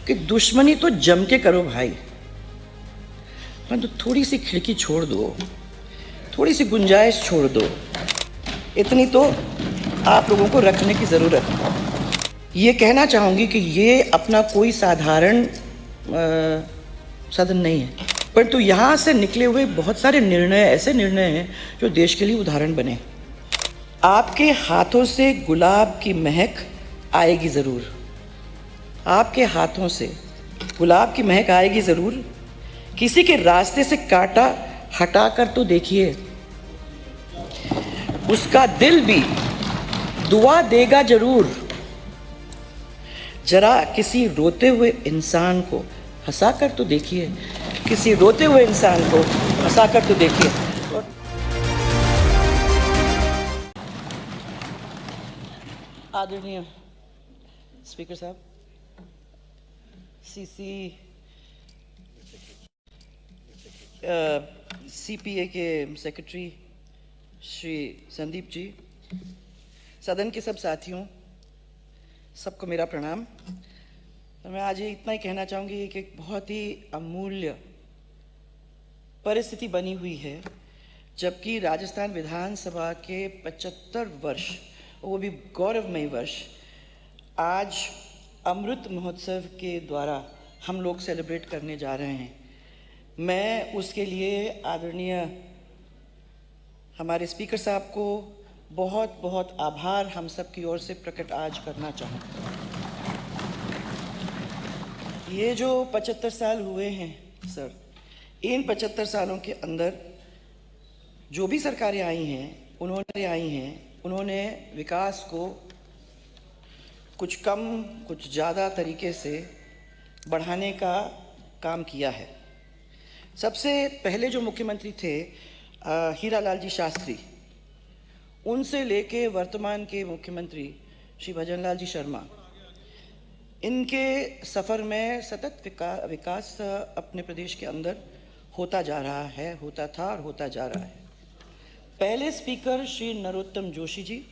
कि दुश्मनी तो जम के करो भाई, परंतु थोड़ी सी खिड़की छोड़ दो, थोड़ी सी गुंजाइश छोड़ दो, इतनी तो आप लोगों को रखने की ज़रूरत है। ये कहना चाहूँगी कि ये अपना कोई साधारण सदन नहीं है, परंतु यहाँ से निकले हुए बहुत सारे निर्णय ऐसे निर्णय हैं जो देश के लिए उदाहरण बने। आपके हाथों से गुलाब की महक आएगी ज़रूर, आपके हाथों से गुलाब की महक आएगी ज़रूर। किसी के रास्ते से कांटा हटा कर तो देखिए, उसका दिल भी दुआ देगा जरूर। जरा किसी रोते हुए इंसान को हंसा कर तो देखिए, किसी रोते हुए इंसान को हंसा कर तो देखिए। आदरणीय स्पीकर साहब, सीपीए के सेक्रेटरी श्री संदीप जी, सदन के सब साथियों, सबको मेरा प्रणाम। और मैं आज ये इतना ही कहना चाहूँगी कि एक बहुत ही अमूल्य परिस्थिति बनी हुई है, जबकि राजस्थान विधानसभा के 75 वर्ष, वो भी गौरवमयी वर्ष, आज अमृत महोत्सव के द्वारा हम लोग सेलिब्रेट करने जा रहे हैं। मैं उसके लिए आदरणीय हमारे स्पीकर साहब को बहुत बहुत आभार हम सब की ओर से प्रकट आज करना चाहूँगा। ये जो 75 साल हुए हैं सर, इन 75 सालों के अंदर जो भी सरकारें आई हैं उन्होंने विकास को कुछ कम कुछ ज़्यादा तरीके से बढ़ाने का काम किया है। सबसे पहले जो मुख्यमंत्री थे हीरालाल जी शास्त्री, उनसे लेके वर्तमान के मुख्यमंत्री श्री भजनलाल जी शर्मा, इनके सफ़र में सतत विकास अपने प्रदेश के अंदर होता जा रहा है, होता था और होता जा रहा है। पहले स्पीकर श्री नरोत्तम जोशी जी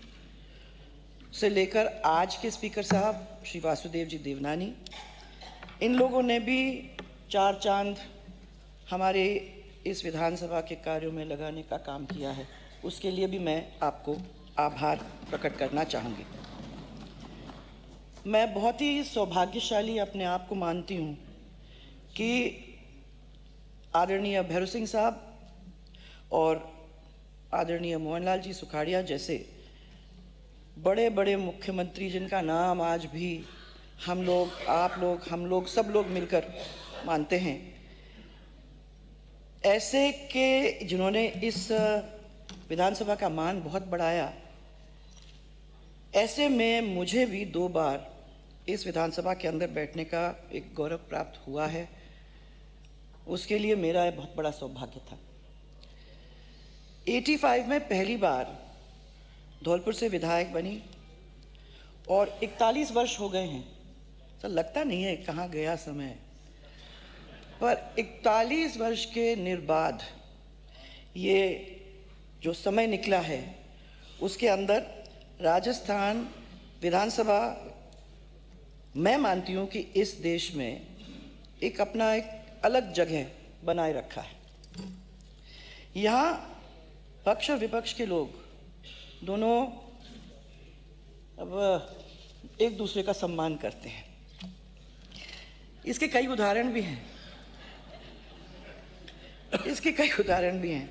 से लेकर आज के स्पीकर साहब श्री वासुदेव जी देवनानी, इन लोगों ने भी चार चांद हमारे इस विधानसभा के कार्यों में लगाने का काम किया है। उसके लिए भी मैं आपको आभार प्रकट करना चाहूँगी। मैं बहुत ही सौभाग्यशाली अपने आप को मानती हूँ कि आदरणीय भैरव सिंह साहब और आदरणीय मोहनलाल जी सुखाड़िया जैसे बड़े बड़े मुख्यमंत्री, जिनका नाम आज भी हम लोग, आप लोग, हम लोग, सब लोग मिलकर मानते हैं, ऐसे के जिन्होंने इस विधानसभा का मान बहुत बढ़ाया, ऐसे में मुझे भी 2 बार इस विधानसभा के अंदर बैठने का एक गौरव प्राप्त हुआ है। उसके लिए मेरा बहुत बड़ा सौभाग्य था। 85 में पहली बार धौलपुर से विधायक बनी और 41 वर्ष हो गए हैं। सर लगता नहीं है कहाँ गया समय, पर 41 वर्ष के निर्बाध ये जो समय निकला है, उसके अंदर राजस्थान विधानसभा, मैं मानती हूँ कि इस देश में एक अपना एक अलग जगह बनाए रखा है। यहाँ पक्ष और विपक्ष के लोग दोनों अब एक दूसरे का सम्मान करते हैं। इसके कई उदाहरण भी हैं,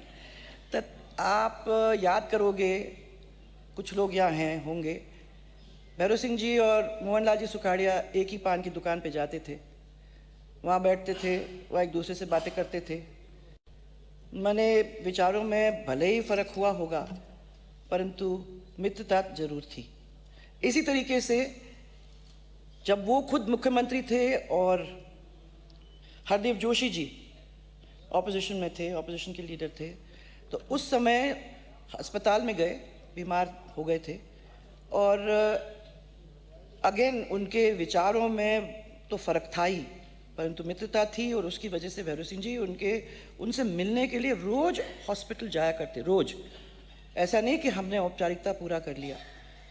तो आप याद करोगे, कुछ लोग यहाँ हैं होंगे, भैरव सिंह जी और मोहनलाल जी सुखाड़िया एक ही पान की दुकान पे जाते थे, वहाँ बैठते थे, वहाँ एक दूसरे से बातें करते थे। माने विचारों में भले ही फर्क हुआ होगा, परंतु मित्रता जरूर थी। इसी तरीके से जब वो खुद मुख्यमंत्री थे और हरदीप जोशी जी ऑपोजिशन में थे, ऑपोजिशन के लीडर थे, तो उस समय अस्पताल में गए, बीमार हो गए थे, और अगेन उनके विचारों में तो फ़र्क था ही, परंतु मित्रता थी, और उसकी वजह से भैरव सिंह जी उनसे मिलने के लिए रोज़ हॉस्पिटल जाया करते, रोज़। ऐसा नहीं कि हमने औपचारिकता पूरा कर लिया,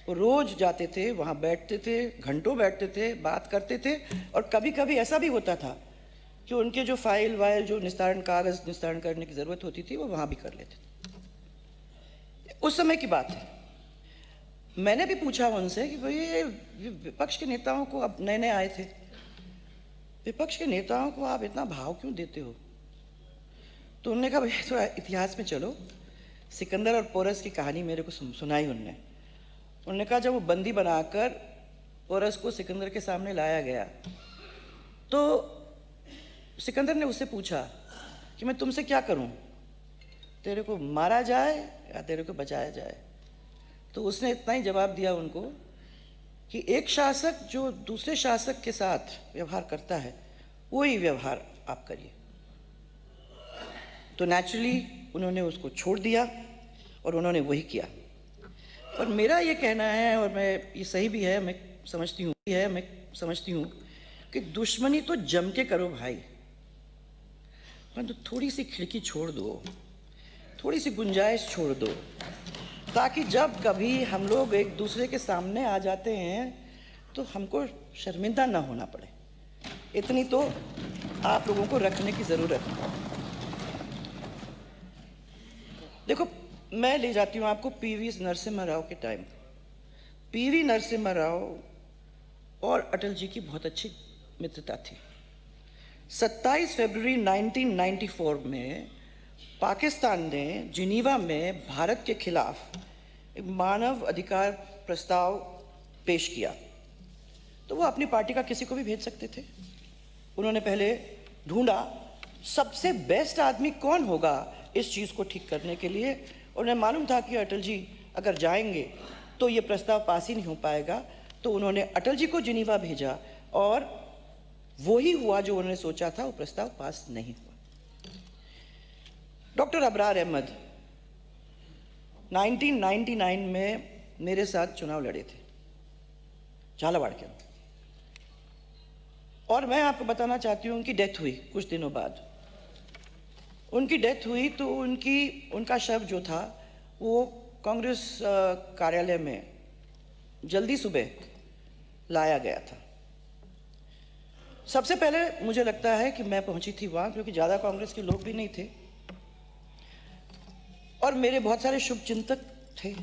वो रोज जाते थे, वहाँ बैठते थे, घंटों बैठते थे, बात करते थे, और कभी कभी ऐसा भी होता था कि उनके जो फाइल वाइल जो निस्तारण कागज निस्तारण करने की ज़रूरत होती थी वो वहाँ भी कर लेते थे। उस समय की बात है। मैंने भी पूछा उनसे कि भाई ये विपक्ष के नेताओं को, अब नए नए आए थे, विपक्ष के नेताओं को आप इतना भाव क्यों देते हो? तो उन्होंने कहा भाई थोड़ा इतिहास में चलो। सिकंदर और पोरस की कहानी मेरे को सुनाई उन्होंने। उन्होंने कहा जब वो बंदी बनाकर पोरस को सिकंदर के सामने लाया गया तो सिकंदर ने उससे पूछा कि मैं तुमसे क्या करूं, तेरे को मारा जाए या तेरे को बचाया जाए? तो उसने इतना ही जवाब दिया उनको कि एक शासक जो दूसरे शासक के साथ व्यवहार करता है वही व्यवहार आप करिए। तो नेचुरली उन्होंने उसको छोड़ दिया और उन्होंने वही किया। और मेरा ये कहना है, और मैं ये सही भी है, मैं समझती हूँ कि दुश्मनी तो जम के करो भाई, परंतु थोड़ी सी खिड़की छोड़ दो, थोड़ी सी गुंजाइश छोड़ दो, ताकि जब कभी हम लोग एक दूसरे के सामने आ जाते हैं तो हमको शर्मिंदा ना होना पड़े। इतनी तो आप लोगों को रखने की ज़रूरत है। देखो, मैं ले जाती हूँ आपको पीवी नरसिम्हा राव के टाइम। पीवी नरसिम्हा राव और अटल जी की बहुत अच्छी मित्रता थी। 27 फरवरी 1994 में पाकिस्तान ने जिनीवा में भारत के खिलाफ एक मानव अधिकार प्रस्ताव पेश किया, तो वो अपनी पार्टी का किसी को भी भेज सकते थे। उन्होंने पहले ढूंढा सबसे बेस्ट आदमी कौन होगा इस चीज़ को ठीक करने के लिए। उन्हें मालूम था कि अटल जी अगर जाएंगे तो ये प्रस्ताव पास ही नहीं हो पाएगा, तो उन्होंने अटल जी को जिनीवा भेजा और वही हुआ जो उन्होंने सोचा था, वो प्रस्ताव पास नहीं हुआ। डॉक्टर अबरार अहमद 1999 में मेरे साथ चुनाव लड़े थे झालावाड़ के अंदर, और मैं आपको बताना चाहती हूँ उनकी डेथ हुई कुछ दिनों बाद। उनकी डेथ हुई तो उनका शव जो था वो कांग्रेस कार्यालय में जल्दी सुबह लाया गया था। सबसे पहले मुझे लगता है कि मैं पहुंची थी वहाँ, क्योंकि ज़्यादा कांग्रेस के लोग भी नहीं थे और मेरे बहुत सारे शुभचिंतक थे।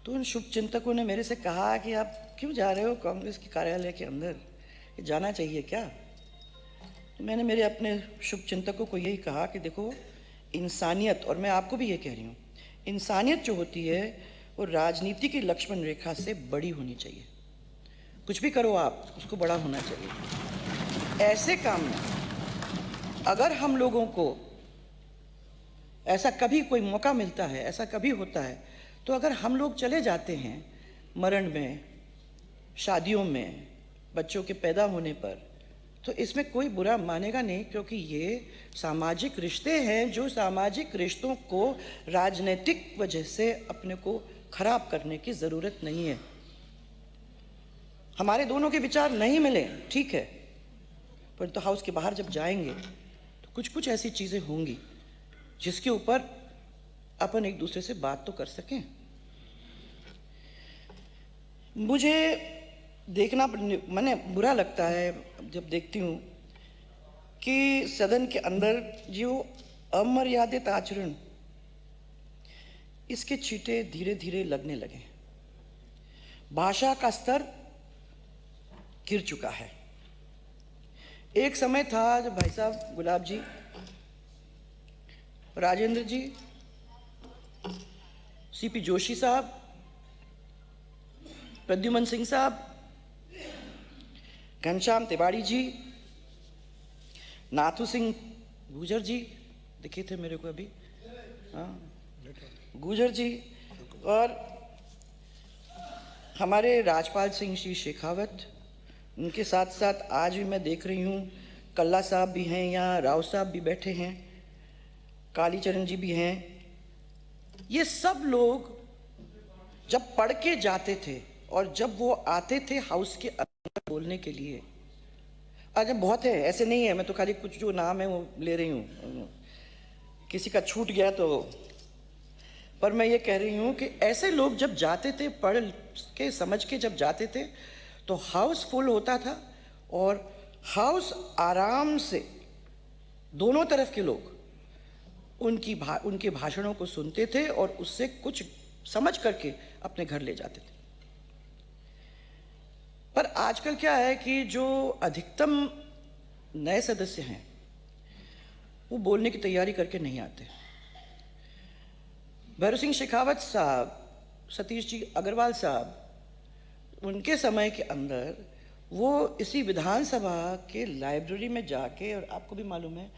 तो उन शुभचिंतकों ने मेरे से कहा कि आप क्यों जा रहे हो कांग्रेस के कार्यालय के अंदर, ये जाना चाहिए क्या? तो मैंने मेरे अपने शुभचिंतकों को यही कहा कि देखो, इंसानियत, और मैं आपको भी ये कह रही हूँ, इंसानियत जो होती है वो राजनीति की लक्ष्मण रेखा से बड़ी होनी चाहिए। कुछ भी करो आप, उसको बड़ा होना चाहिए। ऐसे काम में अगर हम लोगों को ऐसा कभी कोई मौका मिलता है, ऐसा कभी होता है, तो अगर हम लोग चले जाते हैं मरण में, शादियों में, बच्चों के पैदा होने पर, तो इसमें कोई बुरा मानेगा नहीं, क्योंकि ये सामाजिक रिश्ते हैं जो सामाजिक रिश्तों को राजनीतिक वजह से अपने को खराब करने की ज़रूरत नहीं है। हमारे दोनों के विचार नहीं मिले, ठीक है, पर तो हाउस के बाहर जब जाएंगे तो कुछ कुछ ऐसी चीज़ें होंगी जिसके ऊपर अपन एक दूसरे से बात तो कर सकें। मुझे देखना मैंने बुरा लगता है जब देखती हूँ कि सदन के अंदर जो अमर्यादित आचरण, इसके छींटे धीरे धीरे लगने लगे। भाषा का स्तर गिर चुका है। एक समय था जब भाई साहब गुलाब जी, राजेंद्र जी, सीपी जोशी साहब, प्रद्युमन सिंह साहब, घनश्याम तिवारी जी, नाथू सिंह गुजर जी दिखे थे मेरे को अभी, हाँ, गुजर जी, और हमारे राजपाल सिंह जी शेखावत, उनके साथ साथ आज भी मैं देख रही हूँ कल्ला साहब भी हैं, यहाँ राव साहब भी बैठे हैं, कालीचरण जी भी हैं। ये सब लोग जब पढ़ के जाते थे और जब वो आते थे हाउस के अंदर बोलने के लिए, आज बहुत है, ऐसे नहीं है, मैं तो खाली कुछ जो नाम है वो ले रही हूँ, किसी का छूट गया तो पर मैं ये कह रही हूँ कि ऐसे लोग जब जाते थे, पढ़ के समझ के जब जाते थे, तो हाउस फुल होता था और हाउस आराम से दोनों तरफ के लोग उनके भाषणों को सुनते थे और उससे कुछ समझ करके अपने घर ले जाते थे। पर आजकल क्या है कि जो अधिकतम नए सदस्य हैं वो बोलने की तैयारी करके नहीं आते। भैरव सिंह शेखावत साहब, सतीश जी अग्रवाल साहब, उनके समय के अंदर वो इसी विधानसभा के लाइब्रेरी में जाके, और आपको भी मालूम है,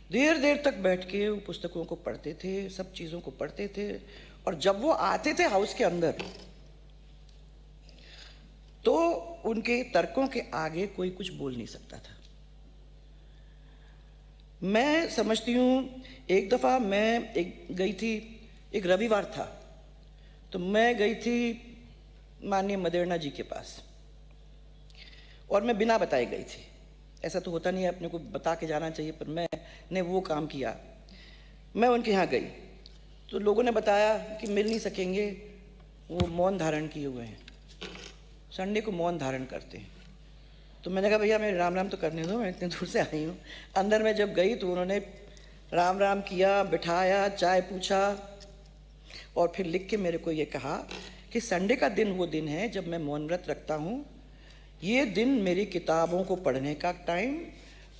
देर देर तक बैठ के वो पुस्तकों को पढ़ते थे, सब चीज़ों को पढ़ते थे, और जब वो आते थे हाउस के अंदर तो उनके तर्कों के आगे कोई कुछ बोल नहीं सकता था। मैं समझती हूँ, एक दफ़ा मैं गई थी, एक रविवार था, तो मैं गई थी माननीय मदेरणा जी के पास, और मैं बिना बताए गई थी। ऐसा तो होता नहीं है, अपने को बता के जाना चाहिए, पर मैंने वो काम किया। मैं उनके यहाँ गई तो लोगों ने बताया कि मिल नहीं सकेंगे, वो मौन धारण किए हुए हैं, संडे को मौन धारण करते हैं। तो मैंने कहा भैया मेरे राम राम तो करने दो, मैं इतने दूर से आई हूँ। अंदर में जब गई तो उन्होंने राम राम किया, बिठाया, चाय पूछा, और फिर लिख के मेरे को ये कहा कि संडे का दिन वो दिन है जब मैं मौन व्रत रखता हूँ। ये दिन मेरी किताबों को पढ़ने का टाइम,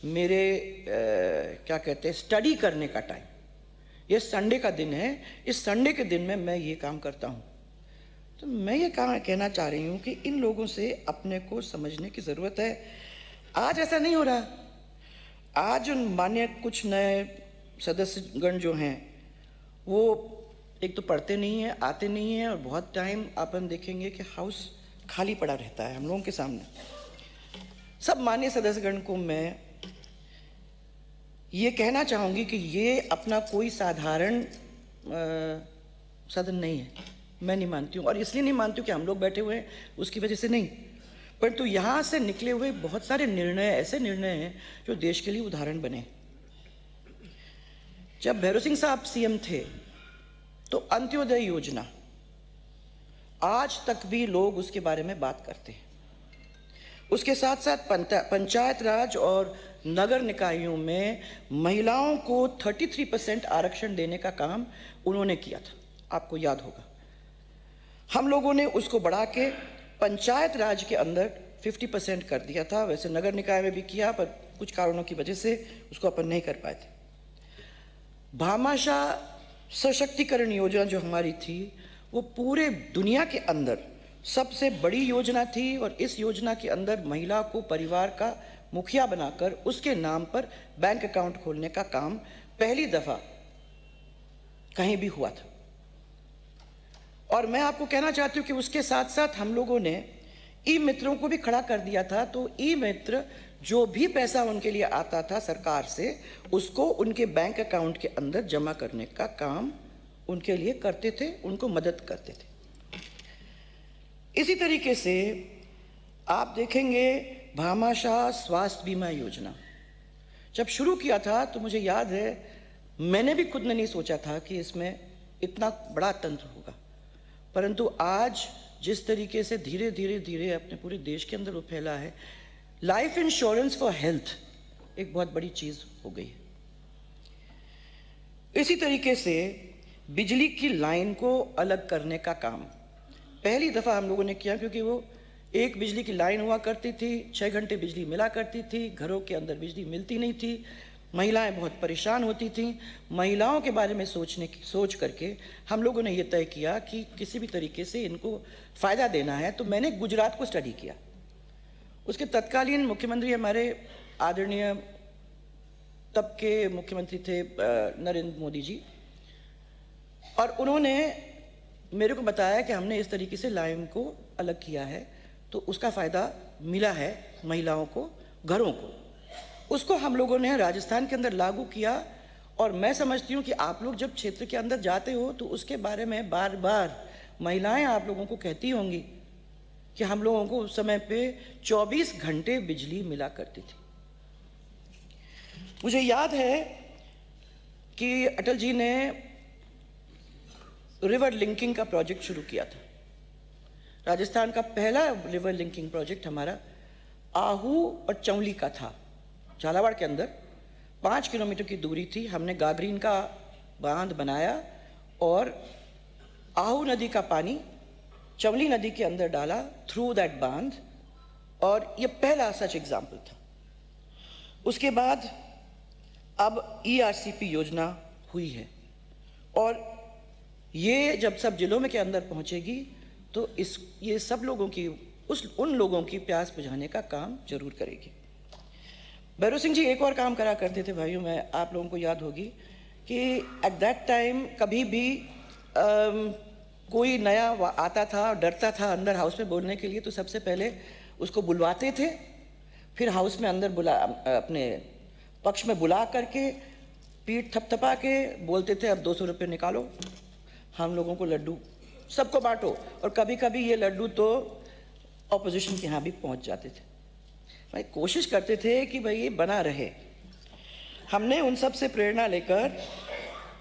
मेरे क्या कहते हैं, स्टडी करने का टाइम, ये संडे का दिन है। इस संडे के दिन में मैं ये काम करता हूँ। तो मैं ये कहना चाह रही हूँ कि इन लोगों से अपने को समझने की ज़रूरत है। आज ऐसा नहीं हो रहा। आज मान्य कुछ नए सदस्यगण जो हैं वो एक तो पढ़ते नहीं हैं, आते नहीं हैं, और बहुत टाइम अपन देखेंगे कि हाउस खाली पड़ा रहता है हम लोगों के सामने। सब मान्य सदस्यगण को मैं ये कहना चाहूँगी कि ये अपना कोई साधारण सदन नहीं है। मैं नहीं मानती हूँ, और इसलिए नहीं मानती हूँ कि हम लोग बैठे हुए हैं उसकी वजह से नहीं, परंतु यहाँ से निकले हुए बहुत सारे निर्णय ऐसे निर्णय हैं जो देश के लिए उदाहरण बने। जब भैरव सिंह साहब सीएम थे तो अंत्योदय योजना, आज तक भी लोग उसके बारे में बात करते हैं। उसके साथ साथ पंचायत राज और नगर निकायों में महिलाओं को 33% आरक्षण देने का काम उन्होंने किया था, आपको याद होगा। हम लोगों ने उसको बढ़ा के पंचायत राज के अंदर 50% कर दिया था। वैसे नगर निकाय में भी किया, पर कुछ कारणों की वजह से उसको अपन नहीं कर पाए थे। भामाशाह सशक्तिकरण योजना जो हमारी थी वो पूरे दुनिया के अंदर सबसे बड़ी योजना थी, और इस योजना के अंदर महिला को परिवार का मुखिया बनाकर उसके नाम पर बैंक अकाउंट खोलने का काम पहली दफ़ा कहीं भी हुआ था। और मैं आपको कहना चाहती हूँ कि उसके साथ साथ हम लोगों ने ई मित्रों को भी खड़ा कर दिया था। तो ई मित्र जो भी पैसा उनके लिए आता था सरकार से, उसको उनके बैंक अकाउंट के अंदर जमा करने का काम उनके लिए करते थे, उनको मदद करते थे। इसी तरीके से आप देखेंगे भामाशाह स्वास्थ्य बीमा योजना जब शुरू किया था तो मुझे याद है, मैंने भी खुद ने नहीं सोचा था कि इसमें इतना बड़ा तंत्र होगा, परंतु आज जिस तरीके से धीरे धीरे धीरे अपने पूरे देश के अंदर वो फैला है, लाइफ इंश्योरेंस फॉर हेल्थ एक बहुत बड़ी चीज़ हो गई है। इसी तरीके से बिजली की लाइन को अलग करने का काम पहली दफ़ा हम लोगों ने किया, क्योंकि वो एक बिजली की लाइन हुआ करती थी, 6 घंटे बिजली मिला करती थी, घरों के अंदर बिजली मिलती नहीं थी, महिलाएं बहुत परेशान होती थीं। महिलाओं के बारे में सोच करके हम लोगों ने ये तय किया कि किसी भी तरीके से इनको फ़ायदा देना है। तो मैंने गुजरात को स्टडी किया। उसके तत्कालीन मुख्यमंत्री हमारे आदरणीय तब के मुख्यमंत्री थे नरेंद्र मोदी जी, और उन्होंने मेरे को बताया कि हमने इस तरीके से लाइन को अलग किया है तो उसका फ़ायदा मिला है महिलाओं को, घरों को। उसको हम लोगों ने राजस्थान के अंदर लागू किया, और मैं समझती हूँ कि आप लोग जब क्षेत्र के अंदर जाते हो तो उसके बारे में बार बार महिलाएं आप लोगों को कहती होंगी कि हम लोगों को उस समय पे 24 घंटे बिजली मिला करती थी। मुझे याद है कि अटल जी ने रिवर लिंकिंग का प्रोजेक्ट शुरू किया था। राजस्थान का पहला रिवर लिंकिंग प्रोजेक्ट हमारा आहू और चौली का था। झालावाड़ के अंदर 5 किलोमीटर की दूरी थी। हमने गागरीन का बांध बनाया और आहू नदी का पानी चौली नदी के अंदर डाला थ्रू दैट बांध, और ये पहला सच एग्जाम्पल था। उसके बाद अब ERCP योजना हुई है, और ये जब सब जिलों में के अंदर पहुंचेगी तो ये सब लोगों की उन लोगों की प्यास बुझाने का काम जरूर करेगी। भैरव सिंह जी एक और काम करा करते थे भाइयों, मैं आप लोगों को याद होगी कि एट दैट टाइम कभी भी कोई नया आता था और डरता था अंदर हाउस में बोलने के लिए, तो सबसे पहले उसको बुलवाते थे, फिर हाउस में अंदर अपने पक्ष में बुला करके पीठ थपथपा के बोलते थे, अब 200 रुपये निकालो, हम लोगों को लड्डू सबको बांटो। और कभी कभी ये लड्डू तो ऑपोजिशन के यहाँ भी पहुँच जाते थे। भाई कोशिश करते थे कि भाई ये बना रहे। हमने उन सब से प्रेरणा लेकर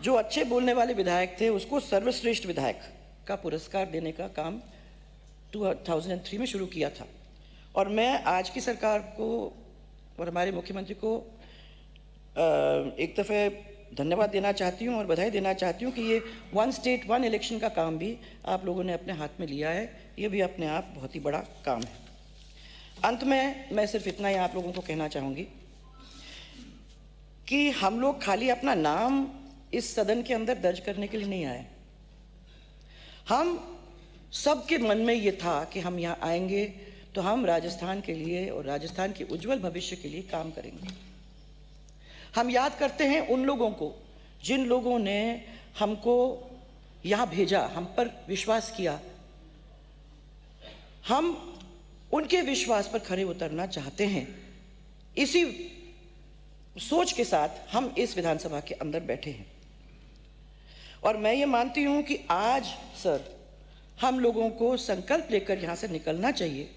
जो अच्छे बोलने वाले विधायक थे उसको सर्वश्रेष्ठ विधायक का पुरस्कार देने का काम 2003 में शुरू किया था। और मैं आज की सरकार को और हमारे मुख्यमंत्री को एक दफ़े धन्यवाद देना चाहती हूँ और बधाई देना चाहती हूँ कि ये 1 स्टेट 1 इलेक्शन का काम भी आप लोगों ने अपने हाथ में लिया है। ये भी अपने आप बहुत ही बड़ा काम है। अंत में मैं सिर्फ इतना ही आप लोगों को कहना चाहूँगी कि हम लोग खाली अपना नाम इस सदन के अंदर दर्ज करने के लिए नहीं आए। हम सबके मन में ये था कि हम यहाँ आएंगे तो हम राजस्थान के लिए और राजस्थान के उज्जवल भविष्य के लिए काम करेंगे। हम याद करते हैं उन लोगों को जिन लोगों ने हमको यहाँ भेजा, हम पर विश्वास किया। हम उनके विश्वास पर खरे उतरना चाहते हैं। इसी सोच के साथ हम इस विधानसभा के अंदर बैठे हैं। और मैं ये मानती हूँ कि आज सर हम लोगों को संकल्प लेकर यहाँ से निकलना चाहिए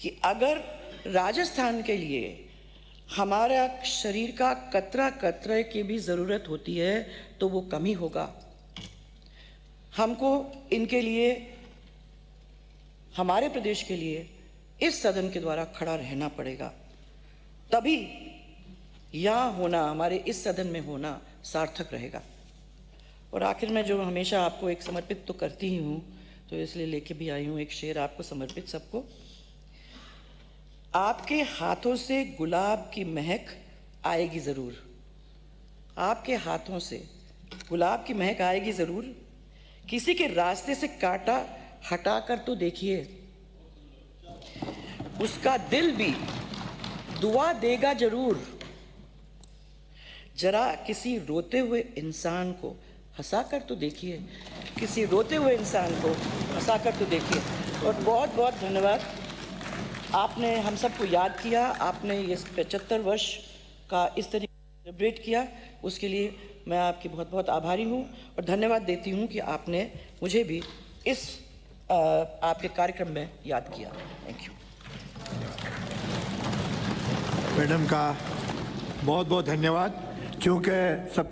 कि अगर राजस्थान के लिए हमारा शरीर का कतरा कतरे की भी ज़रूरत होती है तो वो कम ही होगा। हमको इनके लिए, हमारे प्रदेश के लिए इस सदन के द्वारा खड़ा रहना पड़ेगा, तभी यहाँ होना, हमारे इस सदन में होना सार्थक रहेगा। और आखिर में जो हमेशा आपको एक समर्पित तो करती ही हूँ, तो इसलिए लेके भी आई हूँ एक शेर आपको समर्पित सबको। आपके हाथों से गुलाब की महक आएगी ज़रूर, आपके हाथों से गुलाब की महक आएगी ज़रूर। किसी के रास्ते से कांटा हटाकर तो देखिए, उसका दिल भी दुआ देगा ज़रूर। जरा किसी रोते हुए इंसान को हंसाकर तो देखिए, किसी रोते हुए इंसान को हंसाकर तो देखिए। और बहुत बहुत धन्यवाद, आपने हम सबको याद किया, आपने ये 75 वर्ष का इस तरीके से सेलिब्रेट किया, उसके लिए मैं आपकी बहुत बहुत आभारी हूँ और धन्यवाद देती हूँ कि आपने मुझे भी इस आपके कार्यक्रम में याद किया। Thank you. मैडम का बहुत बहुत धन्यवाद। क्योंकि सब